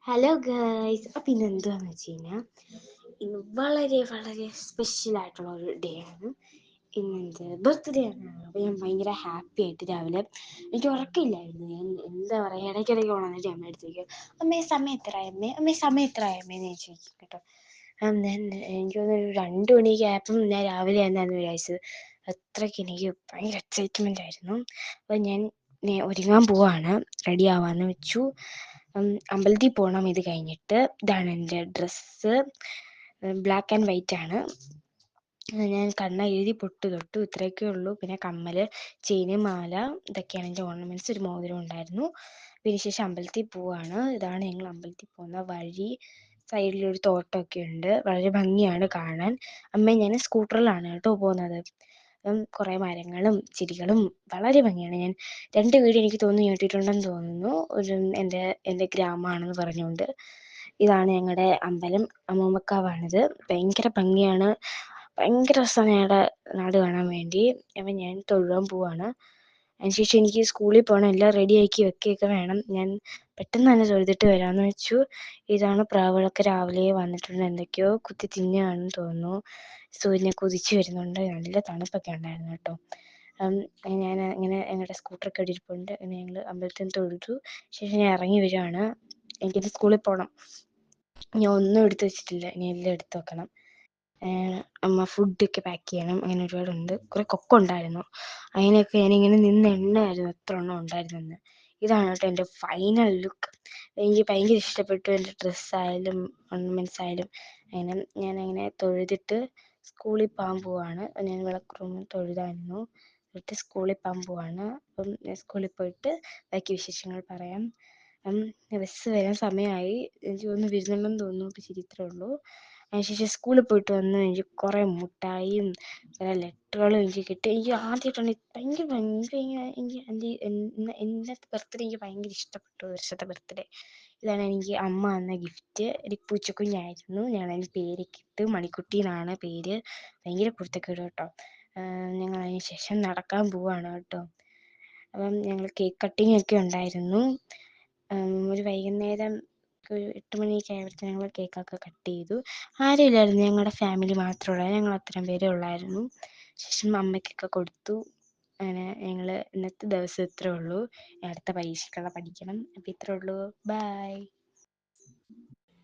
Hello guys, അപ്പം ഇന്ന് എന്താണെന്ന് വെച്ച് കഴിഞ്ഞാൽ ഇന്ന് വളരെ വളരെ സ്പെഷ്യലായിട്ടുള്ള ഒരു ഡേ ആണ്. ഇന്ന് എൻ്റെ ബർത്ത്ഡേ ആണ്. അപ്പോൾ ഞാൻ ഭയങ്കര ഹാപ്പി ആയിട്ട് രാവിലെ എനിക്ക് ഉറക്കമില്ലായിരുന്നു. ഞാൻ എന്താ പറയുക, ഇടയ്ക്കിടയ്ക്ക് ഉണർന്നിട്ട് അമ്മ അടുത്തേക്ക് അമ്മേ സമയം എത്രയായി അമ്മേ സമയം എത്രയായി എന്ന് ഞാൻ ചോദിക്കും കേട്ടോ. ഞാൻ എനിക്ക് തോന്നുന്നു 2 മണിയൊക്കെ ആയപ്പം ഞാൻ രാവിലെ എന്നാന്ന് വിചാരിച്ചത്. അത്രയ്ക്ക് എനിക്ക് ഭയങ്കര എക്സൈറ്റ്മെൻ്റ് ആയിരുന്നു. അപ്പം ഞാൻ ഒരുങ്ങാൻ പോവാണ്, റെഡി ആവാമെന്ന് വെച്ചു. അമ്പലത്തിൽ പോകണം ഇത് കഴിഞ്ഞിട്ട്. ഇതാണ് എൻ്റെ ഡ്രസ്സ്, ബ്ലാക്ക് ആൻഡ് വൈറ്റ് ആണ്. ഞാൻ കണ്ണ എഴുതി പൊട്ട് തൊട്ടു, ഇത്രയൊക്കെ ഉള്ളൂ. പിന്നെ കമ്മൽ, ചെയിന്, മാല, ഇതൊക്കെയാണ് എൻ്റെ ഓർണമെൻറ്റ്സ്. ഒരു മോതിരം ഉണ്ടായിരുന്നു. പിന്നെ ശേഷം അമ്പലത്തിൽ പോവാണ്. ഇതാണ് ഞങ്ങൾ അമ്പലത്തിൽ പോകുന്ന വഴി. സൈഡിലൊരു തോട്ടമൊക്കെ ഉണ്ട്, വളരെ ഭംഗിയാണ് കാണാൻ. അമ്മയും ഞാൻ സ്കൂട്ടറിലാണ് കേട്ടോ പോകുന്നത്. കുറേ മരങ്ങളും ചെടികളും വളരെ ഭംഗിയാണ്. ഞാൻ 2 വീട് എനിക്ക് തോന്നുന്നു കേട്ടിട്ടുണ്ടെന്ന് തോന്നുന്നു, ഒരു എൻ്റെ ഗ്രാമമാണെന്ന് പറഞ്ഞുകൊണ്ട്. ഇതാണ് ഞങ്ങളുടെ അമ്പലം, അമ്മൂമ്മക്കാവാണിത്. ഭയങ്കര ഭംഗിയാണ്, ഭയങ്കര രസമാണ് ഞങ്ങളുടെ നാട് കാണാൻ വേണ്ടി. അപ്പം ഞാൻ തൊഴുവാൻ പോവാണ്. അതിനുശേഷം എനിക്ക് സ്കൂളിൽ പോകണം, എല്ലാം റെഡി ആക്കി വെക്കുകയൊക്കെ വേണം. ഞാൻ പെട്ടെന്ന് തന്നെ തൊഴുതിട്ട് വരാമെന്ന് വെച്ചു. ഇതാണ് പ്രാവുകളൊക്കെ രാവിലെ വന്നിട്ടുണ്ട്, എന്തൊക്കെയോ കുത്തി തിന്നുകയാണെന്ന് തോന്നുന്നു. സൂര്യനെ കുതിച്ച് വരുന്നുണ്ട്, നല്ല തണുപ്പൊക്കെ ഉണ്ടായിരുന്നു കേട്ടോ. ഞാൻ ഇങ്ങനെ ഞങ്ങളുടെ സ്കൂട്ടറൊക്കെ ഇരിപ്പുണ്ട്. ഞങ്ങൾ അമ്പലത്തിൽ നിന്ന് തൊഴുതു ശേഷം ഞാൻ ഇറങ്ങി വരികയാണ്. എനിക്കിത് സ്കൂളിൽ പോകണം. ഞാൻ ഒന്നും എടുത്ത് വെച്ചിട്ടില്ല, ഇനി എല്ലാം എടുത്ത് വെക്കണം. അമ്മ ഫുഡൊക്കെ പാക്ക് ചെയ്യണം, അങ്ങനെ ഒരുപാടുണ്ട്. കുറേ കൊക്കുണ്ടായിരുന്നു, അതിനൊക്കെ ഞാനിങ്ങനെ നിന്ന് എണ്ണയായിരുന്നു എത്ര എണ്ണം ഉണ്ടായിരുന്നെന്ന്. ഇതാണ് കേട്ടോ എൻ്റെ ഫൈനൽ ലുക്ക്. എനിക്ക് ഭയങ്കര ഇഷ്ടപ്പെട്ടു, എൻ്റെ ഡ്രസ്സായാലും ഓർണമെൻറ്റ്സ് ആയാലും. അങ്ങനെ ഞാനങ്ങനെ തൊഴുതിട്ട് സ്കൂളിൽ പോകാൻ പോവാണ്. ഞാൻ വിളക്ക് റൂമിൽ തൊഴുതായിരുന്നു, എന്നിട്ട് സ്കൂളിൽ പോകാൻ പോവാണ്. അപ്പം സ്കൂളിൽ പോയിട്ട് ബാക്കി വിശേഷങ്ങൾ പറയാം. ബസ് വരാൻ സമയമായി, എനിക്ക് തോന്നുന്നു വരുന്നുണ്ടെന്ന് തോന്നുന്നു. അപ്പോൾ ശരി, ഇത്രേ ഉള്ളൂ. അതിനുശേഷം സ്കൂളിൽ പോയിട്ട് വന്ന് എനിക്ക് കുറേ മുട്ടായിയും കുറേ ലെറ്ററുകളും എനിക്ക് കിട്ടി. എനിക്ക് ആദ്യമായിട്ടാണ് ഭയങ്കര ഭയങ്കര എനിക്ക് എൻ്റെ ബർത്ത്ഡേ എനിക്ക് ഭയങ്കര ഇഷ്ടപ്പെട്ടു, വർഷത്തെ ബർത്ത്ഡേ. ഇതാണ് എനിക്ക് അമ്മ തന്ന ഗിഫ്റ്റ്. ഒരു പൂച്ചക്കുഞ്ഞായിരുന്നു, ഞാനതിന് പേരൊക്കെ ഇട്ട്, മണിക്കുട്ടി എന്നാണ് പേര്. ഭയങ്കര കുരുത്തക്കേട് കേട്ടോ. ഞങ്ങൾ അതിന് ശേഷം നടക്കാൻ പോവാണ് കേട്ടോ. അപ്പം ഞങ്ങൾ കേക്ക് കട്ടിങ് ഒക്കെ ഉണ്ടായിരുന്നു. ഒരു വൈകുന്നേരം ഒരു 8 മണിയൊക്കെ ആയപ്പോഴത്തേക്കും ഞങ്ങൾ കേക്കൊക്കെ കട്ട് ചെയ്തു. ആരും ഇല്ലായിരുന്നു, ഞങ്ങളുടെ ഫാമിലി മാത്രമേ ഉള്ളായിരുന്നു. ഞങ്ങൾ അത്രയും പേരേ ഉള്ളായിരുന്നു. ശേഷം അമ്മയ്ക്കൊക്കെ കൊടുത്തു. അങ്ങനെ ഞങ്ങൾ ഇന്നത്തെ ദിവസം ഇത്രേ ഉള്ളൂ. അടുത്ത പരീക്ഷയ്ക്കുള്ള പഠിക്കണം. അപ്പോൾ ഇത്രേ ഉള്ളൂ. ബൈ.